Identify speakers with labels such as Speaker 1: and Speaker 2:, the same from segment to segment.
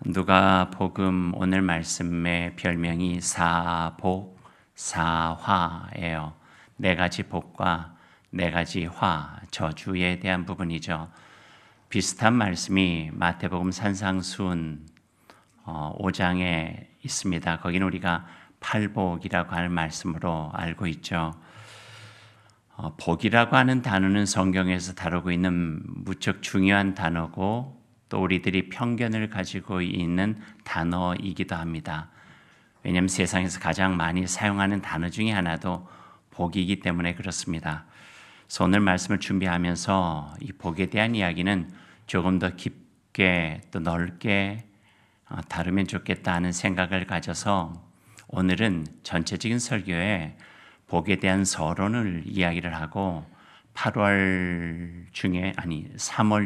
Speaker 1: 누가복음 오늘 말씀의 별명이 사복, 사화예요. 네 가지 복과 네 가지 화, 저주에 대한 부분이죠. 비슷한 말씀이 마태복음 산상수훈 5장에 있습니다. 거기는 우리가 팔복이라고 하는 말씀으로 알고 있죠. 복이라고 하는 단어는 성경에서 다루고 있는 무척 중요한 단어고 또 우리들이 편견을 가지고 있는 단어이기도 합니다. 왜냐하면 세상에서 가장 많이 사용하는 단어 중에 하나도 복이기 때문에 그렇습니다. 그래서 오늘 말씀을 준비하면서 이 복에 대한 이야기는 조금 더 깊게 또 넓게 다루면 좋겠다 하는 생각을 가져서 오늘은 전체적인 설교에 복에 대한 서론을 이야기를 하고 3월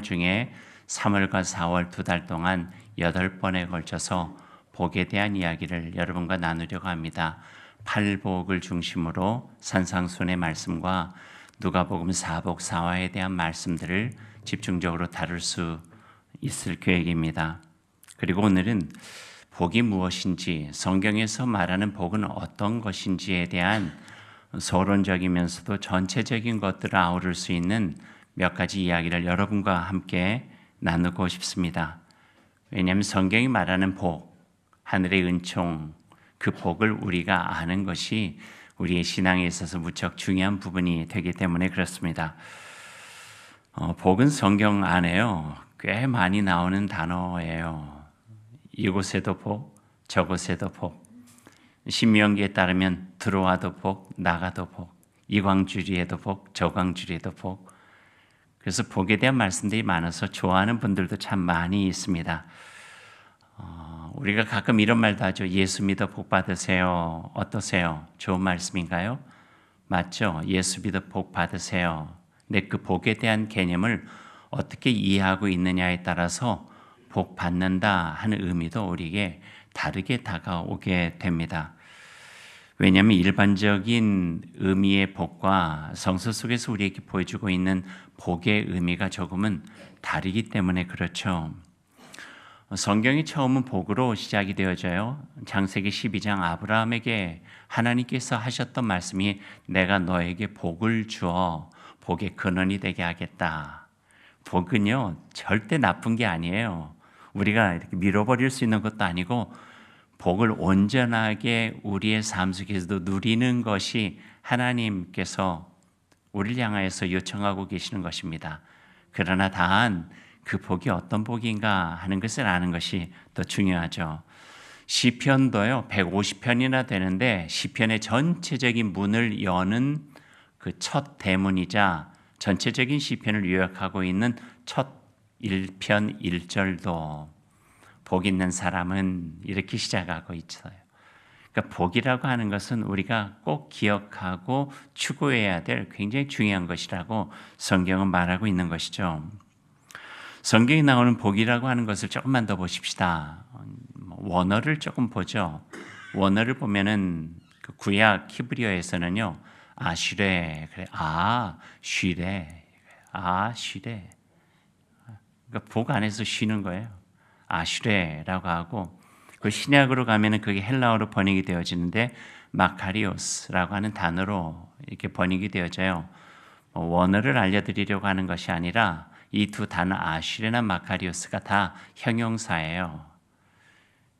Speaker 1: 중에 3월과 4월 2달 동안 8번에 걸쳐서 복에 대한 이야기를 여러분과 나누려고 합니다. 팔복을 중심으로 산상수훈의 말씀과 누가복음 사복 사화에 대한 말씀들을 집중적으로 다룰 수 있을 계획입니다. 그리고 오늘은 복이 무엇인지, 성경에서 말하는 복은 어떤 것인지에 대한 서론적이면서도 전체적인 것들을 아우를 수 있는 몇 가지 이야기를 여러분과 함께 나누고 싶습니다. 왜냐하면 성경이 말하는 복, 하늘의 은총, 그 복을 우리가 아는 것이 우리의 신앙에 있어서 무척 중요한 부분이 되기 때문에 그렇습니다. 복은 성경 안에요, 꽤 많이 나오는 단어예요. 이곳에도 복, 저곳에도 복. 신명기에 따르면 들어와도 복, 나가도 복. 이광주리에도 복, 저광주리에도 복. 그래서 복에 대한 말씀들이 많아서 좋아하는 분들도 참 많이 있습니다. 우리가 가끔 이런 말도 하죠. 예수 믿어 복 받으세요. 어떠세요? 좋은 말씀인가요? 맞죠? 예수 믿어 복 받으세요. 근데 그 복에 대한 개념을 어떻게 이해하고 있느냐에 따라서 복 받는다 하는 의미도 우리에게 다르게 다가오게 됩니다. 왜냐하면 일반적인 의미의 복과 성서 속에서 우리에게 보여주고 있는 복의 의미가 조금은 다르기 때문에 그렇죠. 성경이 처음은 복으로 시작이 되어져요. 창세기 12장 아브라함에게 하나님께서 하셨던 말씀이 내가 너에게 복을 주어 복의 근원이 되게 하겠다. 복은요, 절대 나쁜 게 아니에요. 우리가 이렇게 밀어버릴 수 있는 것도 아니고 복을 온전하게 우리의 삶 속에서도 누리는 것이 하나님께서 우리를 향하여서 요청하고 계시는 것입니다. 그러나 다만 그 복이 어떤 복인가 하는 것을 아는 것이 더 중요하죠. 시편도요, 150편이나 되는데 시편의 전체적인 문을 여는 그 첫 대문이자 전체적인 시편을 요약하고 있는 첫 1편 1절도 복 있는 사람은 이렇게 시작하고 있어요. 그러니까 복이라고 하는 것은 우리가 꼭 기억하고 추구해야 될 굉장히 중요한 것이라고 성경은 말하고 있는 것이죠. 성경에 나오는 복이라고 하는 것을 조금만 더 보십시다. 원어를 조금 보죠. 원어를 보면은 그 구약 히브리어에서는요, 아쉬레, 그래, 쉬레, 쉬레. 그러니까 복 안에서 쉬는 거예요. 아쉬레라고 하고, 그 신약으로 가면은 그게 헬라어로 번역이 되어지는데 마카리오스라고 하는 단어로 이렇게 번역이 되어져요. 원어를 알려드리려고 하는 것이 아니라 이 두 단어 아쉬레나 마카리오스가 다 형용사예요.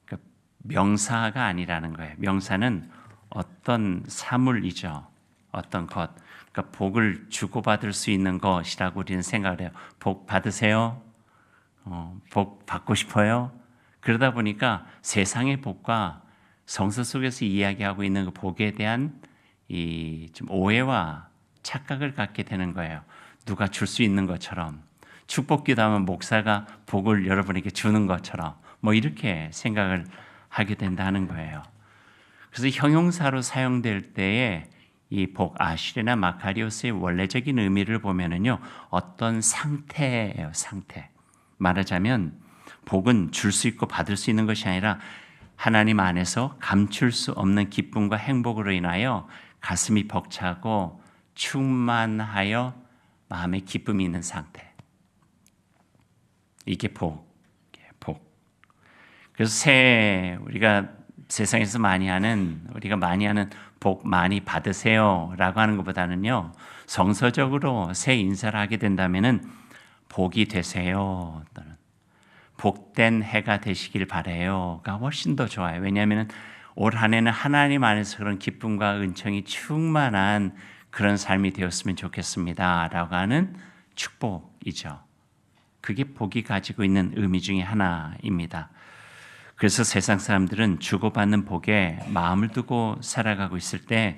Speaker 1: 그러니까 명사가 아니라는 거예요. 명사는 어떤 사물이죠. 어떤 것. 그러니까 복을 주고받을 수 있는 것이라고 우리는 생각을 해요. 복 받으세요. 복 받고 싶어요. 그러다 보니까 세상의 복과 성서 속에서 이야기하고 있는 그 복에 대한 이 좀 오해와 착각을 갖게 되는 거예요. 누가 줄 수 있는 것처럼, 축복기도 하면 목사가 복을 여러분에게 주는 것처럼 뭐 이렇게 생각을 하게 된다는 거예요. 그래서 형용사로 사용될 때에 이 복 아쉬레나 마카리오스의 원래적인 의미를 보면은요, 어떤 상태예요. 상태. 말하자면 복은 줄 수 있고 받을 수 있는 것이 아니라 하나님 안에서 감출 수 없는 기쁨과 행복으로 인하여 가슴이 벅차고 충만하여 마음에 기쁨이 있는 상태. 이게 복. 그래서 우리가 세상에서 우리가 많이 하는 복 많이 받으세요라고 하는 것보다는요, 성서적으로 새 인사를 하게 된다면은 복이 되세요 또는 복된 해가 되시길 바래요가 훨씬 더 좋아요. 왜냐하면 올 한 해는 하나님 안에서 그런 기쁨과 은총이 충만한 그런 삶이 되었으면 좋겠습니다라고 하는 축복이죠. 그게 복이 가지고 있는 의미 중에 하나입니다. 그래서 세상 사람들은 주고받는 복에 마음을 두고 살아가고 있을 때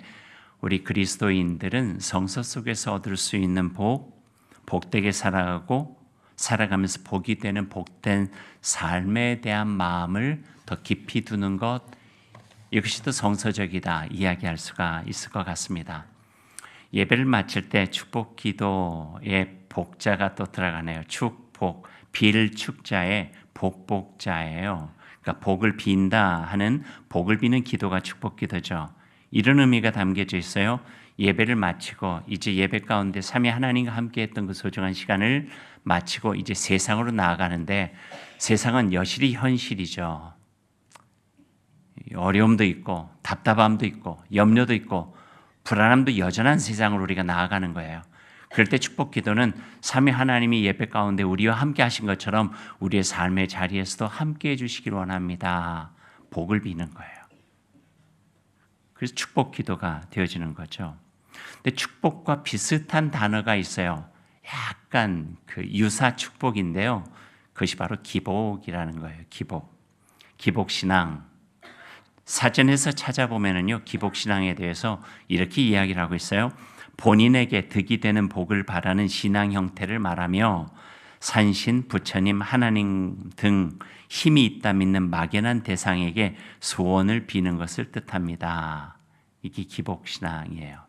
Speaker 1: 우리 그리스도인들은 성서 속에서 얻을 수 있는 복되게 살아가면서 복이 되는 복된 삶에 대한 마음을 더 깊이 두는 것, 이것이 더 성서적이다 이야기할 수가 있을 것 같습니다. 예배를 마칠 때 축복 기도에 복자가 또 들어가네요. 축복, 빌 축자에 복자예요. 그러니까 복을 빈다 하는 복을 비는 기도가 축복 기도죠. 이런 의미가 담겨져 있어요. 예배를 마치고 이제 예배 가운데 삼위 하나님과 함께했던 그 소중한 시간을 마치고 이제 세상으로 나아가는데, 세상은 여실히 현실이죠. 어려움도 있고 답답함도 있고 염려도 있고 불안함도 여전한 세상으로 우리가 나아가는 거예요. 그럴 때 축복 기도는 삼위 하나님이 예배 가운데 우리와 함께 하신 것처럼 우리의 삶의 자리에서도 함께 해주시길 원합니다. 복을 비는 거예요. 그래서 축복 기도가 되어지는 거죠. 근데 축복과 비슷한 단어가 있어요. 약간 그 유사 축복인데요. 그것이 바로 기복이라는 거예요. 기복신앙. 사전에서 찾아보면은요, 기복신앙에 대해서 이렇게 이야기를 하고 있어요. 본인에게 득이 되는 복을 바라는 신앙 형태를 말하며 산신, 부처님, 하나님 등 힘이 있다 믿는 막연한 대상에게 소원을 비는 것을 뜻합니다. 이게 기복신앙이에요.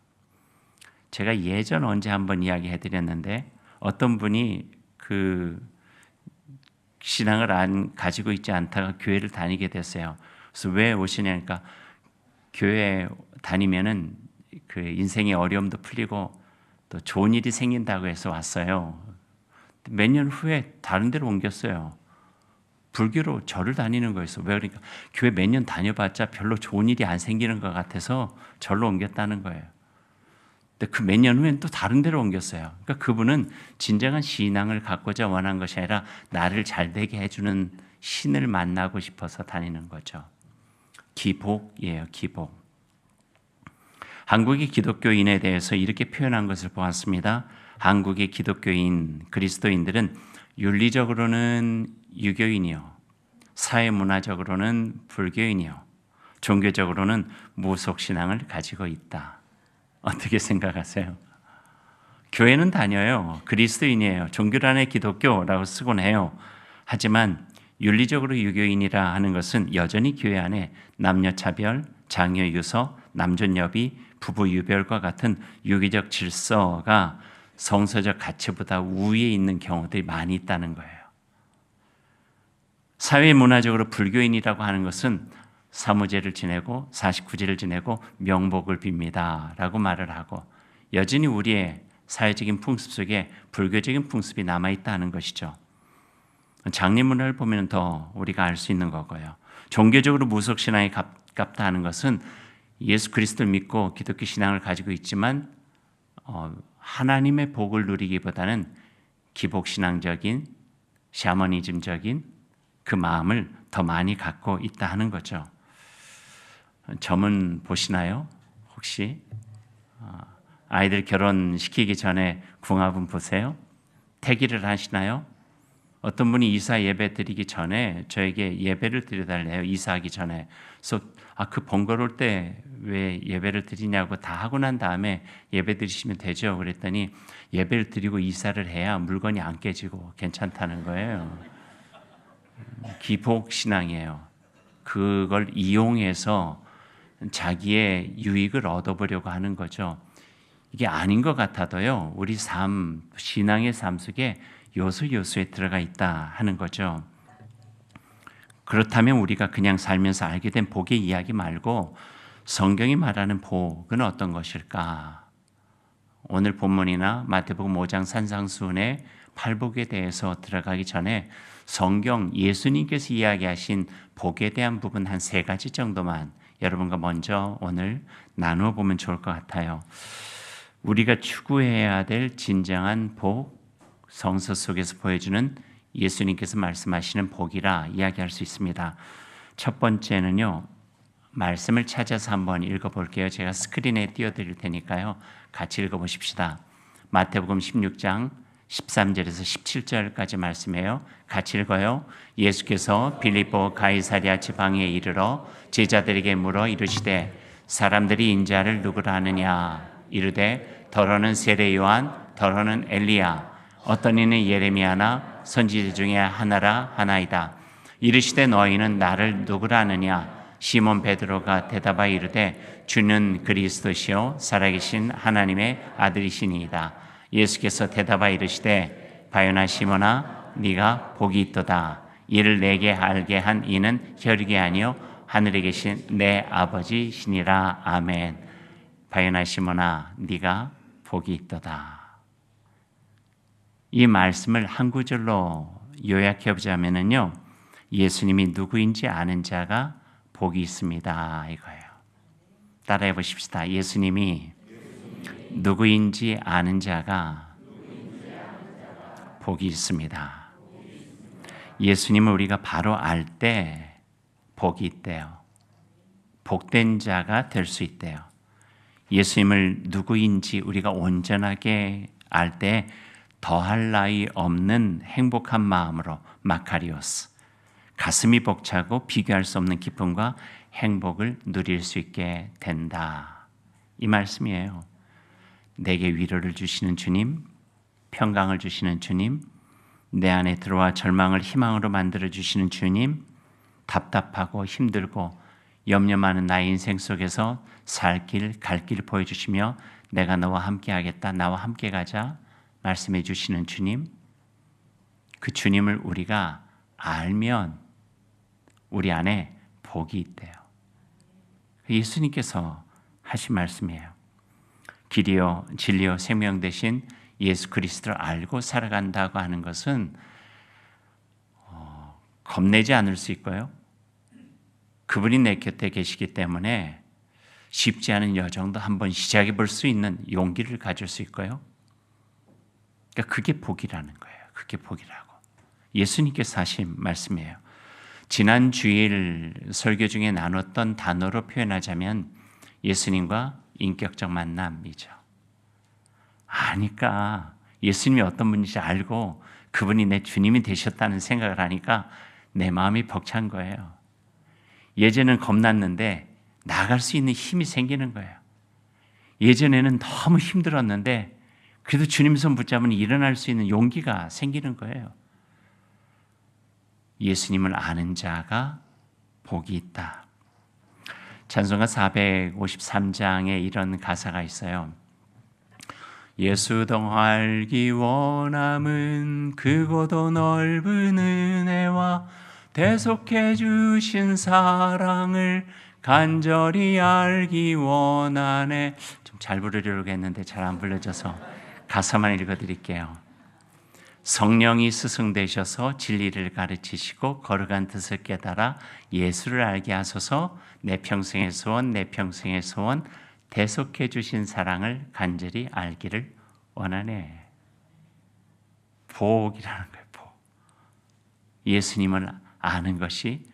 Speaker 1: 제가 예전 언제 한번 이야기해 드렸는데, 어떤 분이 그 신앙을 가지고 있지 않다가 교회를 다니게 됐어요. 그래서 왜 오시냐니까, 교회 다니면은 그 인생의 어려움도 풀리고 또 좋은 일이 생긴다고 해서 왔어요. 몇 년 후에 다른 데로 옮겼어요. 불교로 절을 다니는 거였어요. 왜 그러니까 교회 몇 년 다녀봤자 별로 좋은 일이 안 생기는 것 같아서 절로 옮겼다는 거예요. 근데 그 몇 년 후엔 또 다른 데로 옮겼어요. 그러니까 그분은 진정한 신앙을 갖고자 원한 것이 아니라 나를 잘되게 해주는 신을 만나고 싶어서 다니는 거죠. 기복이에요, 기복. 한국의 기독교인에 대해서 이렇게 표현한 것을 보았습니다. 한국의 기독교인, 그리스도인들은 윤리적으로는 유교인이요, 사회문화적으로는 불교인이요, 종교적으로는 무속신앙을 가지고 있다. 어떻게 생각하세요? 교회는 다녀요. 그리스도인이에요. 종교란에 기독교라고 쓰곤 해요. 하지만 윤리적으로 유교인이라 하는 것은 여전히 교회 안에 남녀차별, 장녀유서, 남존여비, 부부유별과 같은 유기적 질서가 성서적 가치보다 우위에 있는 경우들이 많이 있다는 거예요. 사회문화적으로 불교인이라고 하는 것은 사무제를 지내고 49제를 지내고 명복을 빕니다 라고 말을 하고, 여전히 우리의 사회적인 풍습 속에 불교적인 풍습이 남아있다는 것이죠. 장례문화를 보면 더 우리가 알 수 있는 거고요. 종교적으로 무속신앙에 가깝다 하는 것은 예수 그리스도를 믿고 기독교 신앙을 가지고 있지만 하나님의 복을 누리기보다는 기복신앙적인, 샤머니즘적인 그 마음을 더 많이 갖고 있다 하는 거죠. 점은 보시나요? 혹시 아이들 결혼시키기 전에 궁합은 보세요? 태기를 하시나요? 어떤 분이 이사 예배 드리기 전에 저에게 예배를 드려달래요. 이사하기 전에. 그래서 그 번거로울 때 왜 예배를 드리냐고 다 하고 난 다음에 예배 드리시면 되죠. 그랬더니 예배를 드리고 이사를 해야 물건이 안 깨지고 괜찮다는 거예요. 기복신앙이에요. 그걸 이용해서 자기의 유익을 얻어보려고 하는 거죠. 이게 아닌 것 같아도요, 우리 삶, 신앙의 삶 속에 요소에 들어가 있다 하는 거죠. 그렇다면 우리가 그냥 살면서 알게 된 복의 이야기 말고 성경이 말하는 복은 어떤 것일까? 오늘 본문이나 마태복음 5장 산상수훈의 팔복에 대해서 들어가기 전에 성경 예수님께서 이야기하신 복에 대한 부분 한 3가지 정도만 여러분과 먼저 오늘 나누어 보면 좋을 것 같아요. 우리가 추구해야 될 진정한 복, 성서 속에서 보여주는 예수님께서 말씀하시는 복이라 이야기할 수 있습니다. 첫 번째는요, 말씀을 찾아서 한번 읽어볼게요. 제가 스크린에 띄워드릴 테니까요. 같이 읽어보십시다. 마태복음 16장 13절에서 17절까지 말씀이에요. 같이 읽어요. 예수께서 빌립보 가이사랴 지방에 이르러 제자들에게 물어 이르시되 사람들이 인자를 누구라 하느냐 이르되 더러는 세례 요한 더러는 엘리야 어떤 이는 예레미야나 선지자 중에 하나라 하나이다. 이르시되 너희는 나를 누구라 하느냐 시몬 베드로가 대답하여 이르되 주는 그리스도시요 살아계신 하나님의 아들이시니이다. 예수께서 대답하여 이르시되 바요나 시몬아 네가 복이 있도다. 이를 내게 알게 한 이는 혈육이 아니요 하늘에 계신 내 아버지시니라. 아멘. 바요나 시몬아 네가 복이 있도다. 이 말씀을 한 구절로 요약해 보자면요, 예수님이 누구인지 아는 자가 복이 있습니다 이거예요. 따라해 보십시다. 예수님이 누구인지 아는 자가 복이 있습니다. 예수님을 우리가 바로 알 때 복이 있대요. 복된 자가 될 수 있대요. 예수님을 누구인지 우리가 온전하게 알 때 더할 나위 없는 행복한 마음으로 마카리오스, 가슴이 벅차고 비교할 수 없는 기쁨과 행복을 누릴 수 있게 된다. 이 말씀이에요. 내게 위로를 주시는 주님, 평강을 주시는 주님, 내 안에 들어와 절망을 희망으로 만들어 주시는 주님, 답답하고 힘들고 염려 많은 나의 인생 속에서 살 길, 갈 길 보여주시며 내가 너와 함께 하겠다, 나와 함께 가자 말씀해 주시는 주님, 그 주님을 우리가 알면 우리 안에 복이 있대요. 예수님께서 하신 말씀이에요. 길이요 진리요 생명 되신 예수 그리스도를 알고 살아간다고 하는 것은 겁내지 않을 수 있고요, 그분이 내 곁에 계시기 때문에 쉽지 않은 여정도 한번 시작해 볼 수 있는 용기를 가질 수 있고요. 그러니까 그게 복이라는 거예요. 그게 복이라고 예수님께서 하신 말씀이에요. 지난 주일 설교 중에 나눴던 단어로 표현하자면 예수님과 인격적 만남이죠. 아니까 예수님이 어떤 분인지 알고 그분이 내 주님이 되셨다는 생각을 하니까 내 마음이 벅찬 거예요. 예전에는 겁났는데 나아갈 수 있는 힘이 생기는 거예요. 예전에는 너무 힘들었는데 그래도 주님 손 붙잡으면 일어날 수 있는 용기가 생기는 거예요. 예수님을 아는 자가 복이 있다. 찬송가 453장에 이런 가사가 있어요. 예수 더 알기 원함은 크고도 넓은 은혜와 대속해 주신 사랑을 간절히 알기 원하네. 좀 잘 부르려고 했는데 잘 안 불러져서 가사만 읽어드릴게요. 성령이 스승되셔서 진리를 가르치시고 거룩한 뜻을 깨달아 예수를 알게 하소서. 내 평생의 소원, 내 평생의 소원, 대속해 주신 사랑을 간절히 알기를 원하네. 복이라는 거예요. 복. 예수님을 아는 것이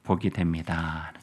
Speaker 1: 복이 됩니다.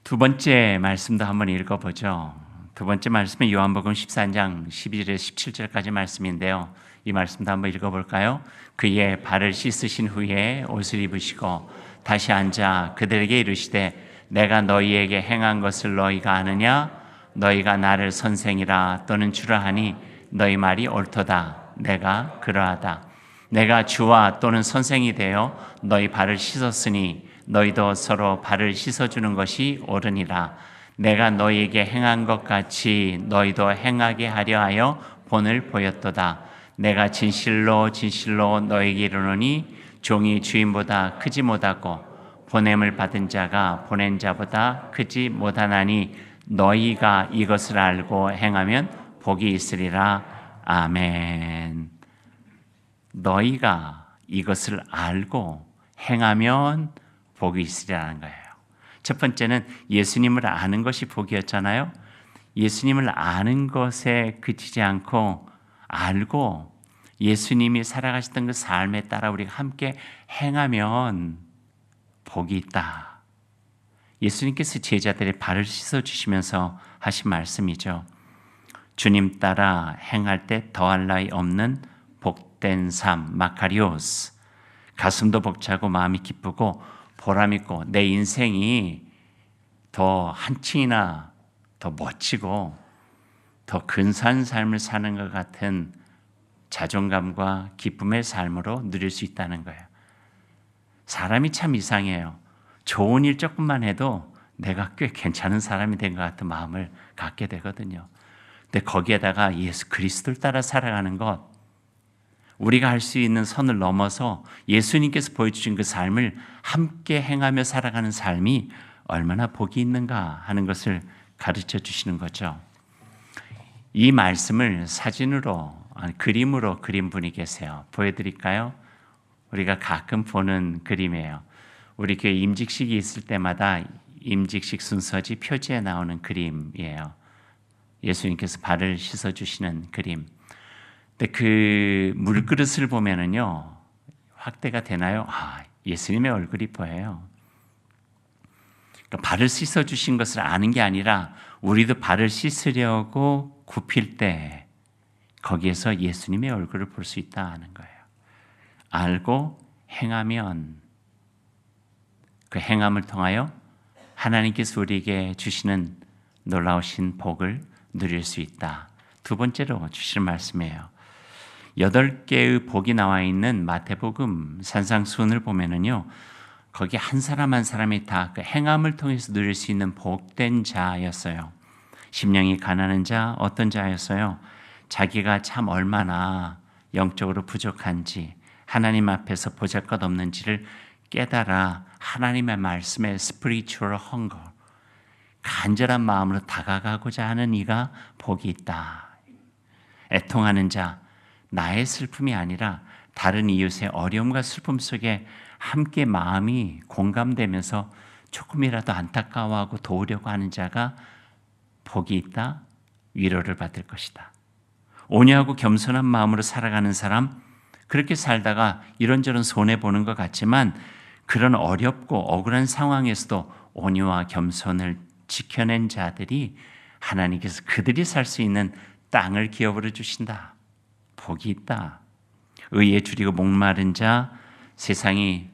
Speaker 1: 두 번째 말씀도 한번 읽어보죠. 두 번째 말씀은 요한복음 14장 12절에서 17절까지 말씀인데요. 이 말씀도 한번 읽어볼까요? 그의 발을 씻으신 후에 옷을 입으시고 다시 앉아 그들에게 이르시되 내가 너희에게 행한 것을 너희가 아느냐? 너희가 나를 선생이라 또는 주라 하니 너희 말이 옳도다. 내가 그러하다. 내가 주와 또는 선생이 되어 너희 발을 씻었으니 너희도 서로 발을 씻어주는 것이 옳으니라. 내가 너희에게 행한 것 같이 너희도 행하게 하려 하여 본을 보였도다. 내가 진실로 진실로 너희에게 이르노니 종이 주인보다 크지 못하고 보냄을 받은 자가 보낸 자보다 크지 못하나니 너희가 이것을 알고 행하면 복이 있으리라. 아멘. 너희가 이것을 알고 행하면 복이 있으리라는 거예요. 첫 번째는 예수님을 아는 것이 복이었잖아요. 예수님을 아는 것에 그치지 않고 알고 예수님이 살아가셨던 그 삶에 따라 우리가 함께 행하면 복이 있다. 예수님께서 제자들의 발을 씻어주시면서 하신 말씀이죠. 주님 따라 행할 때 더할 나위 없는 복된 삶, 마카리오스. 가슴도 벅차고 마음이 기쁘고 보람있고 내 인생이 더 한층이나 더 멋지고 더 근사한 삶을 사는 것 같은 자존감과 기쁨의 삶으로 누릴 수 있다는 거예요. 사람이 참 이상해요. 좋은 일 조금만 해도 내가 꽤 괜찮은 사람이 된 것 같은 마음을 갖게 되거든요. 근데 거기에다가 예수 그리스도를 따라 살아가는 것, 우리가 할 수 있는 선을 넘어서 예수님께서 보여주신 그 삶을 함께 행하며 살아가는 삶이 얼마나 복이 있는가 하는 것을 가르쳐 주시는 거죠. 이 말씀을 사진으로, 그림으로 그린 분이 계세요. 보여드릴까요? 우리가 가끔 보는 그림이에요. 우리 교회 임직식이 있을 때마다 임직식 순서지 표지에 나오는 그림이에요. 예수님께서 발을 씻어주시는 그림. 근데 그 물그릇을 보면은요, 확대가 되나요? 예수님의 얼굴이 보여요. 그러니까 발을 씻어주신 것을 아는 게 아니라 우리도 발을 씻으려고 굽힐 때 거기에서 예수님의 얼굴을 볼 수 있다 하는 거예요. 알고 행하면 그 행함을 통하여 하나님께서 우리에게 주시는 놀라우신 복을 누릴 수 있다. 두 번째로 주시는 말씀이에요. 8개의 복이 나와 있는 마태복음 산상수훈을 보면은요, 거기 한 사람 한 사람이 다 그 행함을 통해서 누릴 수 있는 복된 자였어요. 심령이 가난한 자, 어떤 자였어요? 자기가 참 얼마나 영적으로 부족한지, 하나님 앞에서 보잘것없는지를 깨달아 하나님의 말씀에 spiritual hunger, 간절한 마음으로 다가가고자 하는 이가 복이 있다. 애통하는 자, 나의 슬픔이 아니라 다른 이웃의 어려움과 슬픔 속에 함께 마음이 공감되면서 조금이라도 안타까워하고 도우려고 하는 자가 복이 있다, 위로를 받을 것이다. 온유하고 겸손한 마음으로 살아가는 사람, 그렇게 살다가 이런저런 손해보는 것 같지만 그런 어렵고 억울한 상황에서도 온유와 겸손을 지켜낸 자들이 하나님께서 그들이 살 수 있는 땅을 기업으로 주신다. 복이 있다. 의에 줄이고 목마른 자, 세상이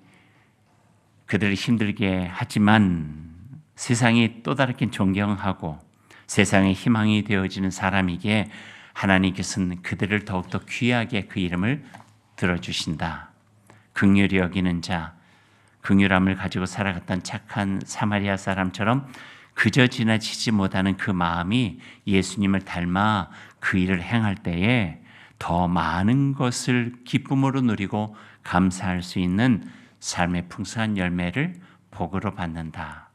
Speaker 1: 그들을 힘들게 하지만 세상이 또 다르게 존경하고 세상의 희망이 되어지는 사람에게 하나님께서는 그들을 더욱더 귀하게 그 이름을 들어주신다. 긍휼히 여기는 자, 긍휼함을 가지고 살아갔던 착한 사마리아 사람처럼 그저 지나치지 못하는 그 마음이 예수님을 닮아 그 일을 행할 때에 더 많은 것을 기쁨으로 누리고 감사할 수 있는 삶의 풍성한 열매를 복으로 받는다.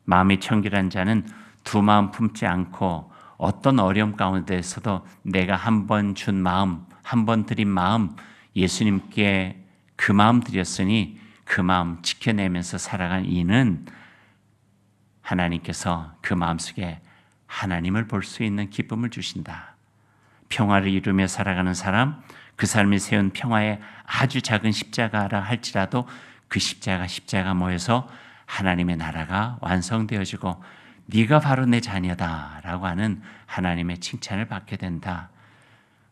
Speaker 1: 마음이 청결한 자는 두 마음 품지 않고 어떤 어려움 가운데서도 내가 한 번 준 마음, 한 번 드린 마음, 예수님께 그 마음 드렸으니 그 마음 지켜내면서 살아간 이는 하나님께서 그 마음속에 하나님을 볼 수 있는 기쁨을 주신다. 평화를 이루며 살아가는 사람, 그 삶이 세운 평화의 아주 작은 십자가라 할지라도 그 십자가 모여서 하나님의 나라가 완성되어지고 네가 바로 내 자녀다라고 하는 하나님의 칭찬을 받게 된다.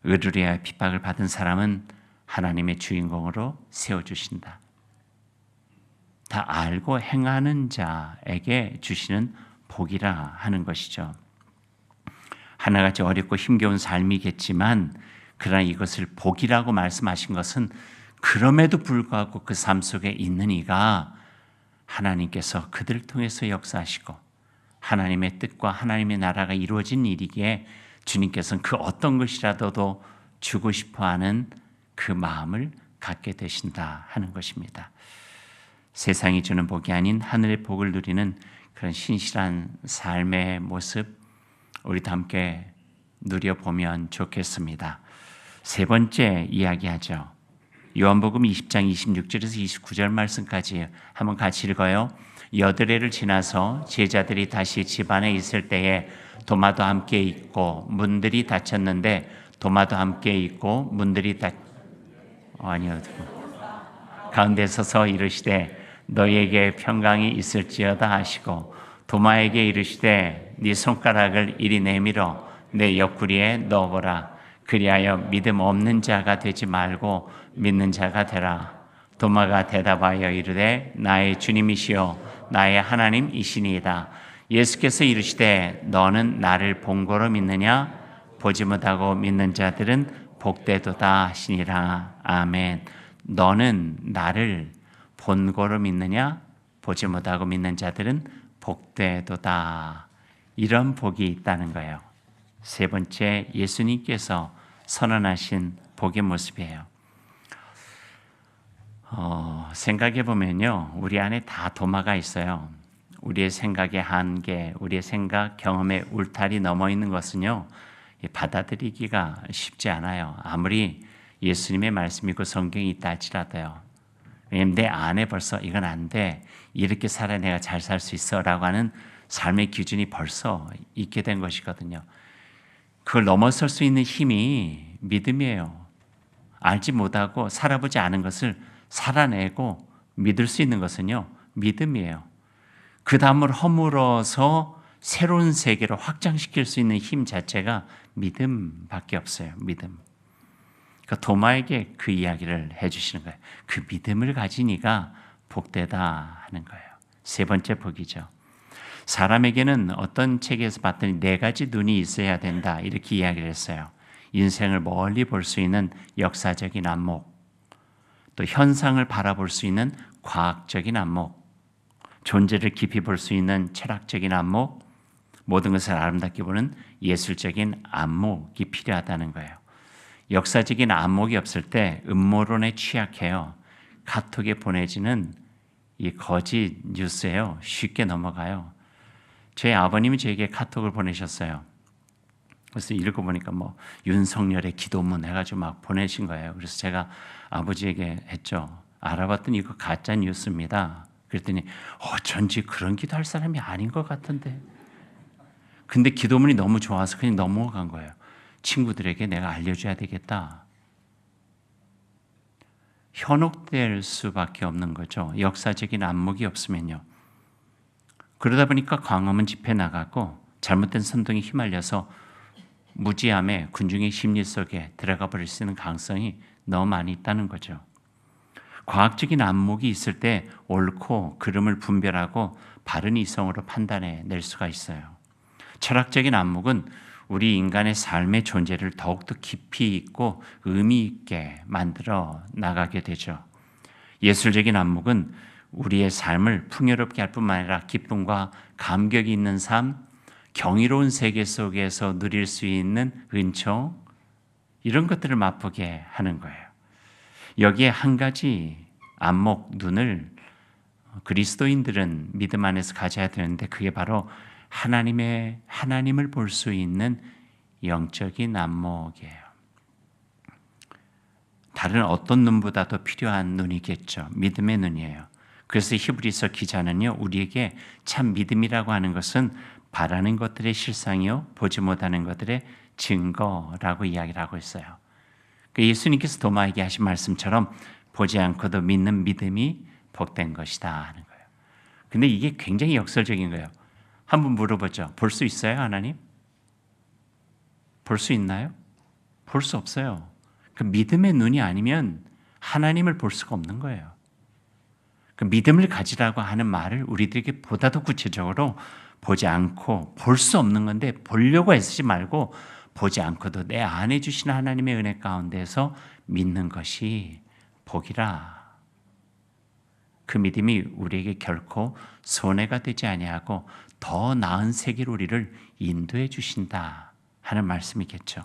Speaker 1: 의를 위하여 핍박을 받은 사람은 하나님의 주인공으로 세워주신다. 다 알고 행하는 자에게 주시는 복이라 하는 것이죠. 하나같이 어렵고 힘겨운 삶이겠지만 그러나 이것을 복이라고 말씀하신 것은 그럼에도 불구하고 그 삶 속에 있는 이가 하나님께서 그들을 통해서 역사하시고 하나님의 뜻과 하나님의 나라가 이루어진 일이기에 주님께서는 그 어떤 것이라도 주고 싶어하는 그 마음을 갖게 되신다 하는 것입니다. 세상이 주는 복이 아닌 하늘의 복을 누리는 그런 신실한 삶의 모습 우리도 함께 누려보면 좋겠습니다. 세 번째 이야기하죠. 요한복음 20장 26절에서 29절 말씀까지 한번 같이 읽어요. 여드레를 지나서 제자들이 다시 집 안에 있을 때에 도마도 함께 있고 문들이 닫혔는데 도마도 함께 있고 문들이 가운데 서서 이르시되 너희에게 평강이 있을지어다 하시고 도마에게 이르시되 네 손가락을 이리 내밀어 내 옆구리에 넣어보라. 그리하여 믿음 없는 자가 되지 말고 믿는 자가 되라. 도마가 대답하여 이르되 나의 주님이시요 나의 하나님이시니이다. 예수께서 이르시되 너는 나를 본고로 믿느냐? 보지 못하고 믿는 자들은 복되도다 하시니라. 아멘. 너는 나를 본고로 믿느냐? 보지 못하고 믿는 자들은 복되도다. 이런 복이 있다는 거예요. 세 번째, 예수님께서 선언하신 복의 모습이에요. 생각해 보면요, 우리 안에 다 도마가 있어요. 우리의 생각의 한계, 우리의 생각, 경험의 울타리 넘어 있는 것은요, 받아들이기가 쉽지 않아요. 아무리 예수님의 말씀이고 성경이 있다 할지라도요. 왜냐면 내 안에 벌써 이건 안 돼, 이렇게 살아야 내가 잘 살 수 있어 라고 하는 삶의 기준이 벌써 있게 된 것이거든요. 그걸 넘어설 수 있는 힘이 믿음이에요. 알지 못하고 살아보지 않은 것을 살아내고 믿을 수 있는 것은요, 믿음이에요. 그 다음을 허물어서 새로운 세계를 확장시킬 수 있는 힘 자체가 믿음밖에 없어요. 믿음. 그러니까 도마에게 그 이야기를 해주시는 거예요. 그 믿음을 가진 이가 복되다 하는 거예요. 세 번째 복이죠. 사람에게는 어떤 책에서 봤더니 네 가지 눈이 있어야 된다 이렇게 이야기를 했어요. 인생을 멀리 볼 수 있는 역사적인 안목, 또 현상을 바라볼 수 있는 과학적인 안목, 존재를 깊이 볼 수 있는 철학적인 안목, 모든 것을 아름답게 보는 예술적인 안목이 필요하다는 거예요. 역사적인 안목이 없을 때 음모론에 취약해요. 카톡에 보내지는 이 거짓 뉴스예요. 쉽게 넘어가요. 제 아버님이 저에게 카톡을 보내셨어요. 그래서 읽어보니까 윤석열의 기도문 해가지고 막 보내신 거예요. 그래서 제가 아버지에게 했죠. 알아봤더니 이거 가짜 뉴스입니다. 그랬더니 전지 그런 기도할 사람이 아닌 것 같은데. 근데 기도문이 너무 좋아서 그냥 넘어간 거예요. 친구들에게 내가 알려줘야 되겠다. 현혹될 수밖에 없는 거죠. 역사적인 안목이 없으면요. 그러다 보니까 광화문 집회 나가고 잘못된 선동에 휘말려서 무지함에 군중의 심리 속에 들어가 버릴 수 있는 가능성이 너무 많이 있다는 거죠. 과학적인 안목이 있을 때 옳고 그름을 분별하고 바른 이성으로 판단해 낼 수가 있어요. 철학적인 안목은 우리 인간의 삶의 존재를 더욱더 깊이 있고 의미 있게 만들어 나가게 되죠. 예술적인 안목은 우리의 삶을 풍요롭게 할 뿐만 아니라 기쁨과 감격이 있는 삶, 경이로운 세계 속에서 누릴 수 있는 은총, 이런 것들을 맛보게 하는 거예요. 여기에 한 가지 안목, 눈을 그리스도인들은 믿음 안에서 가져야 되는데 그게 바로 하나님을 볼 수 있는 영적인 안목이에요. 다른 어떤 눈보다도 필요한 눈이겠죠. 믿음의 눈이에요. 그래서 히브리서 기자는요, 우리에게 참 믿음이라고 하는 것은 바라는 것들의 실상이요 보지 못하는 것들의 증거라고 이야기를 하고 있어요. 예수님께서 도마에게 하신 말씀처럼 보지 않고도 믿는 믿음이 복된 것이다 하는 거예요. 근데 이게 굉장히 역설적인 거예요. 한번 물어보죠. 볼 수 있어요, 하나님? 볼 수 있나요? 볼 수 없어요. 그 믿음의 눈이 아니면 하나님을 볼 수가 없는 거예요. 그 믿음을 가지라고 하는 말을 우리들에게 보다 더 구체적으로 보지 않고 볼 수 없는 건데 보려고 애쓰지 말고 보지 않고도 내 안에 주신 하나님의 은혜 가운데서 믿는 것이 복이라. 그 믿음이 우리에게 결코 손해가 되지 아니하고 더 나은 세계로 우리를 인도해 주신다 하는 말씀이겠죠.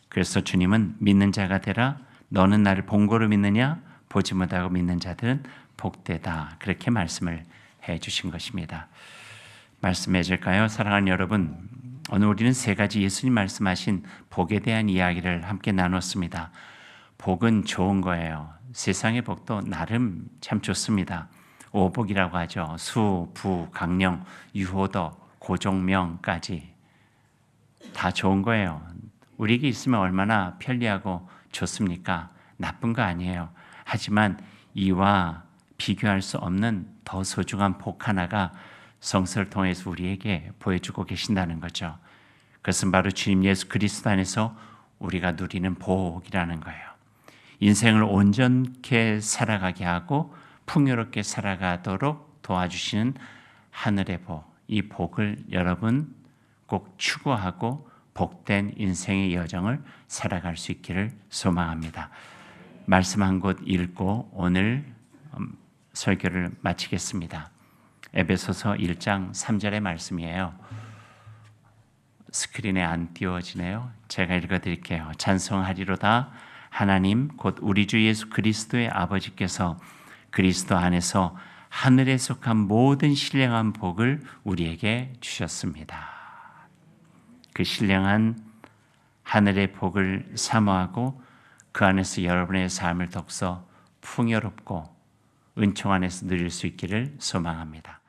Speaker 1: 그래서 주님은 믿는 자가 되라. 너는 나를 본고로 믿느냐? 보지 못하고 믿는 자들은 복되다. 그렇게 말씀을 해 주신 것입니다. 말씀 맺을까요? 사랑하는 여러분, 오늘 우리는 세 가지 예수님 말씀하신 복에 대한 이야기를 함께 나눴습니다. 복은 좋은 거예요. 세상의 복도 나름 참 좋습니다. 오복이라고 하죠. 수, 부, 강령, 유호도, 고종명까지 다 좋은 거예요. 우리에게 있으면 얼마나 편리하고 좋습니까? 나쁜 거 아니에요. 하지만 이와 비교할 수 없는 더 소중한 복 하나가 성서를 통해서 우리에게 보여주고 계신다는 거죠. 그것은 바로 주님 예수 그리스도 안에서 우리가 누리는 복이라는 거예요. 인생을 온전케 살아가게 하고 풍요롭게 살아가도록 도와주시는 하늘의 복, 이 복을 여러분 꼭 추구하고 복된 인생의 여정을 살아갈 수 있기를 소망합니다. 말씀 한 곳 읽고 오늘 설교를 마치겠습니다. 에베소서 1장 3절의 말씀이에요. 스크린에 안 띄워지네요. 제가 읽어드릴게요. 찬송하리로다 하나님 곧 우리 주 예수 그리스도의 아버지께서 그리스도 안에서 하늘에 속한 모든 신령한 복을 우리에게 주셨습니다. 그 신령한 하늘의 복을 사모하고 그 안에서 여러분의 삶을 더욱서 풍요롭고 은총 안에서 누릴 수 있기를 소망합니다.